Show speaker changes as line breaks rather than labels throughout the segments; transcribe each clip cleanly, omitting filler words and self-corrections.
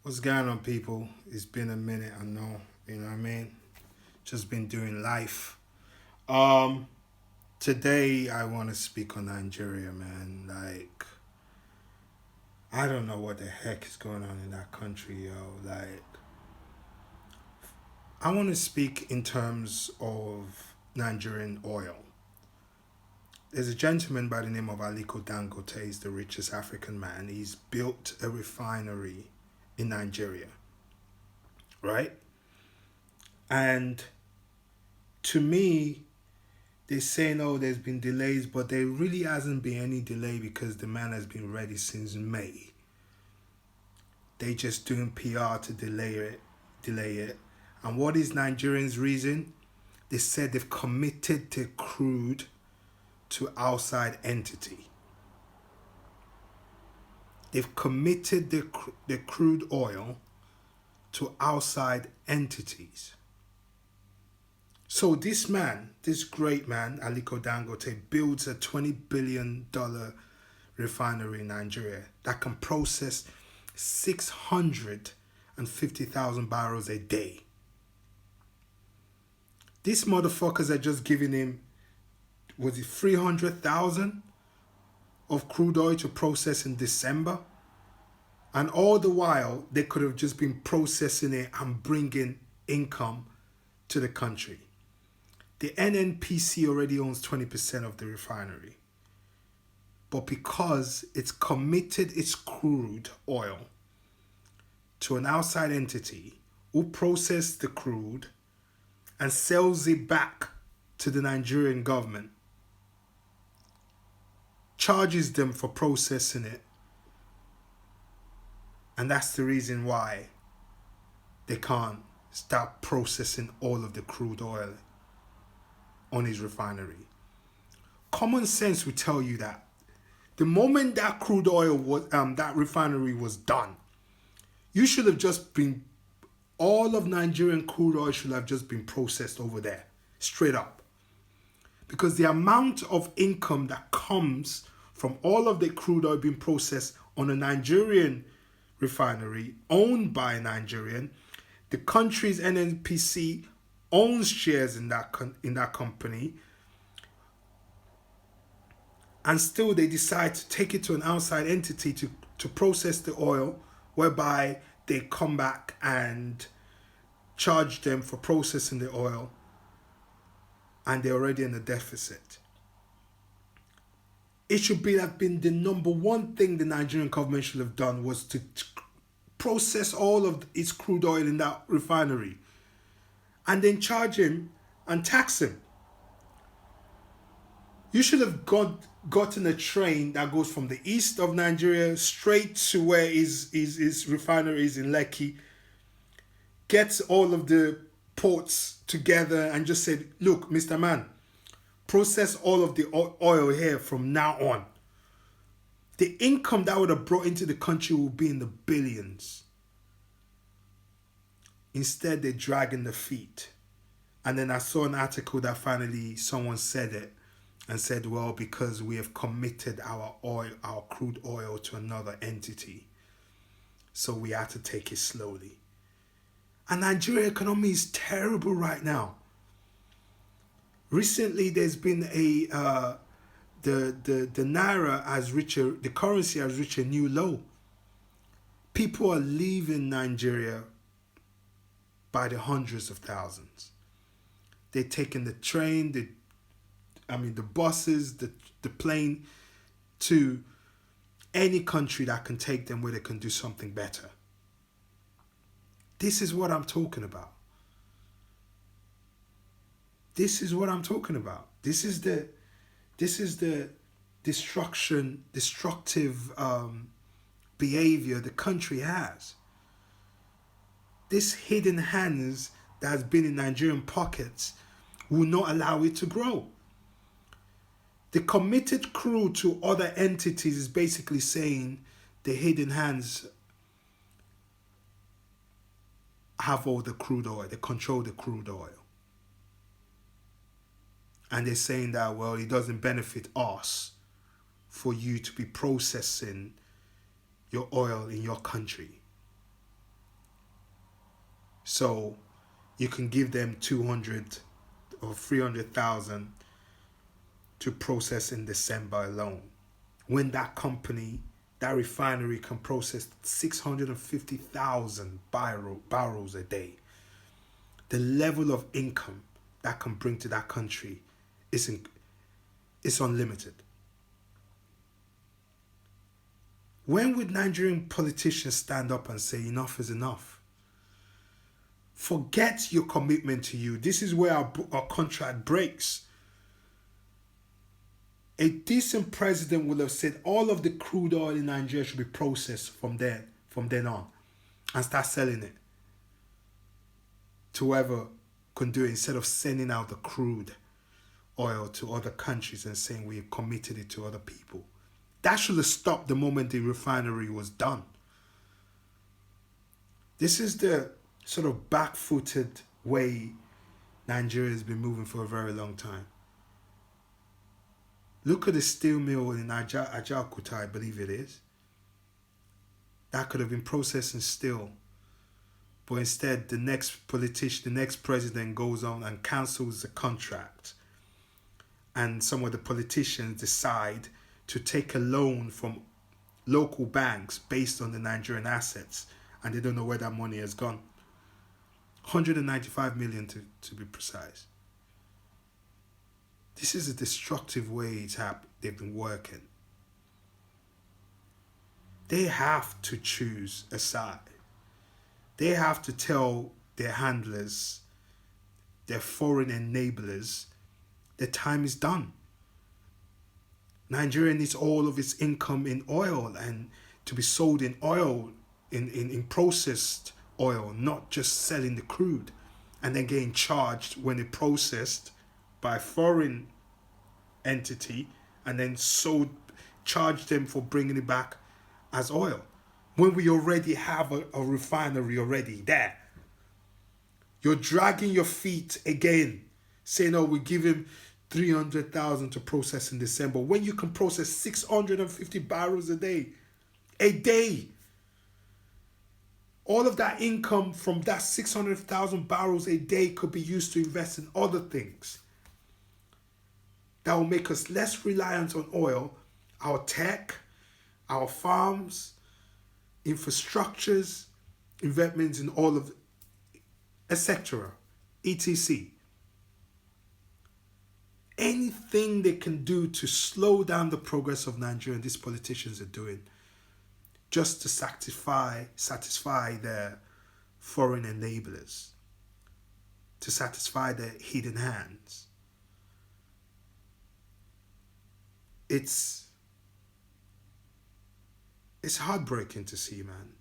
What's going on, people? It's been a minute, I know. You know what I mean? Just been doing life. Um, Today I want to speak on Nigeria, man. Like, I don't know what the heck is going on in that country, yo. Like, I want to speak in terms of Nigerian oil. There's a gentleman by the name of Aliko Dangote. He's the richest African man. He's built a refinery in Nigeria, right? And to me, they say no, there's been delays, but there really hasn't been any delay because the man has been ready since May. They just doing PR to delay it. And what is Nigerians' reason? They said they've committed the crude to outside entity. They've committed the crude oil to outside entities. So this man, this great man, Aliko Dangote, builds a $20 billion refinery in Nigeria that can process 650,000 barrels a day. These motherfuckers are just giving him, was it 300,000 of crude oil to process in December? And all the while, they could have just been processing it and bringing income to the country. The NNPC already owns 20% of the refinery. But because it's committed its crude oil to an outside entity who processes the crude and sells it back to the Nigerian government, charges them for processing it, and that's the reason why they can't start processing all of the crude oil on his refinery. Common sense would tell you that the moment that crude oil was that refinery was done, you should have just been all of Nigerian crude oil should have just been processed over there, straight up. Because the amount of income that comes from all of the crude oil being processed on a Nigerian refinery owned by a Nigerian, the country's NNPC owns shares in that company, and still they decide to take it to an outside entity to process the oil, whereby they come back and charge them for processing the oil, and they're already in a deficit. It should be have been the number one thing the Nigerian government should have done was to process all of its crude oil in that refinery and then charge him and tax him. You should have gotten a train that goes from the east of Nigeria straight to where his refinery is in Lekki, gets all of the ports together and just said, look, Mr. Man, process all of the oil here from now on. The income that would have brought into the country will be in the billions. Instead, they're dragging the feet. And then I saw an article that finally someone said it and said, well, because we have committed our crude oil to another entity, so we had to take it slowly. And Nigerian economy is terrible right now. Recently, there's been the naira has reached the currency has reached a new low. People are leaving Nigeria by the hundreds of thousands. They're taking the train, the buses, the plane to any country that can take them where they can do something better. This is what I'm talking about. This is what I'm talking about. This is the destructive behavior the country has. This hidden hands that has been in Nigerian pockets will not allow it to grow. The committed crew to other entities is basically saying the hidden hands have all the crude oil. They control the crude oil. And they're saying that, well, it doesn't benefit us for you to be processing your oil in your country. So you can give them 200 or 300,000 to process in December alone. When that company, that refinery can process 650,000 barrels a day, the level of income that can bring to that country is unlimited. When would Nigerian politicians stand up and say enough is enough? Forget your commitment to you. This is where our contract breaks. A decent president would have said all of the crude oil in Nigeria should be processed from then on, and start selling it to whoever can do it, instead of sending out the crude oil to other countries and saying we've committed it to other people. That should have stopped the moment the refinery was done. This is the sort of back-footed way Nigeria has been moving for a very long time. Look at the steel mill in Ajaokuta, I believe it is. That could have been processing steel. But instead, the next president goes on and cancels the contract. And some of the politicians decide to take a loan from local banks based on the Nigerian assets. And they don't know where that money has gone. 195 million to be precise. This is a destructive way they've been working. They have to choose a side. They have to tell their handlers, their foreign enablers, the time is done. Nigeria needs all of its income in oil, and to be sold in oil, in processed oil, not just selling the crude and then getting charged when it's processed by a foreign entity and then charge them for bringing it back as oil, when we already have a refinery already there. You're dragging your feet again, saying, oh, we give him 300,000 to process in December, when you can process 650 barrels a day. All of that income from that 600,000 barrels a day could be used to invest in other things that will make us less reliant on oil, our tech, our farms, infrastructures, investments in all of, etc., etc. Anything they can do to slow down the progress of Nigeria, these politicians are doing, just to satisfy their foreign enablers, to satisfy their hidden hands. It's heartbreaking to see, man.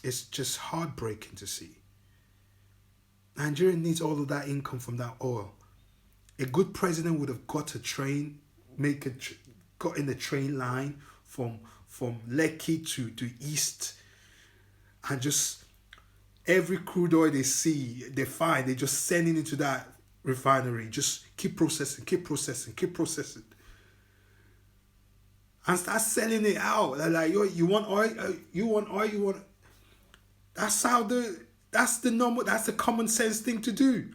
It's just heartbreaking to see. Nigeria needs all of that income from that oil. A good president would have got a train, got in the train line from Lekki to East, and just every crude oil they see, they find, they just send it into that refinery. Just keep processing, and start selling it out. Like, you want oil, you want oil. That's the common sense thing to do.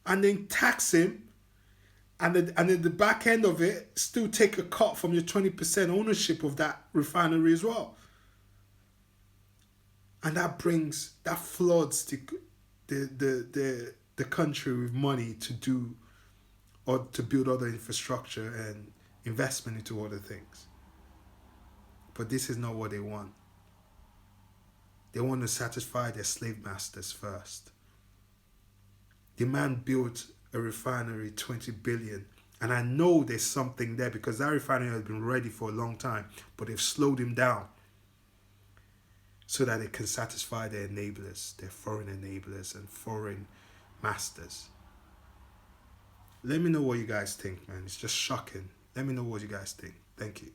And then tax him, and then the back end of it, still take a cut from your 20% ownership of that refinery as well. And that floods the country with money to do, or to build other infrastructure and investment into other things. But this is not what they want. They want to satisfy their slave masters first. The man built a refinery, 20 billion. And I know there's something there, because that refinery has been ready for a long time, but they've slowed him down so that it can satisfy their enablers, their foreign enablers and foreign masters. Let me know what you guys think, man. It's just shocking. Let me know what you guys think. Thank you.